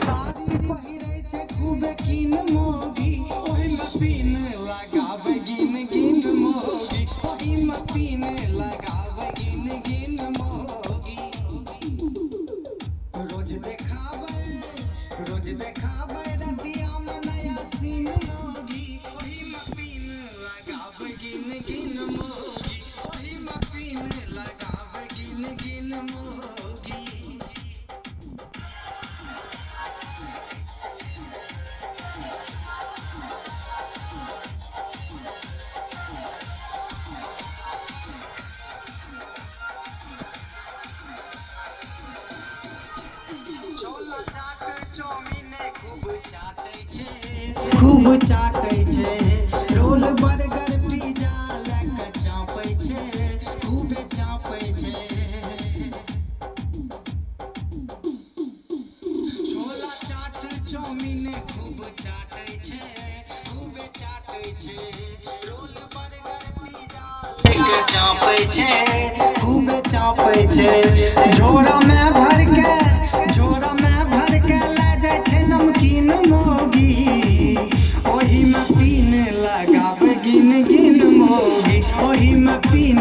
साड़ी पहिरै छै खूब कीन मोगी, ओहिमे पीन लगाबै गिन गिन मोगी, ओहिमे पीन लगाबै गिन गिन मोगी। रोज देखाबै रतियामे नया सीन मोगी, ओहिमे पीन लगाबै गिन गिन मोगी, ओहिमे पीन लगाबै गिन गिन मोगी। छोला चाट चाउमीन खूब चाटै छै, रोल बर्गर पिज्जा लए कऽ चापै छै, खूबे चापै छै। छोला चाट चाउमीन खूब चाटै छै, खूबे चाटै छै, रोल बर्गर पिज्जा लए कऽ चापै छै, खूबे चापै छै। झोरामे भर के ले जाइ छै नमकीन मोगी, ओहिमे पीन लगाबै गिन गिन मोगी, ओहिमे पीन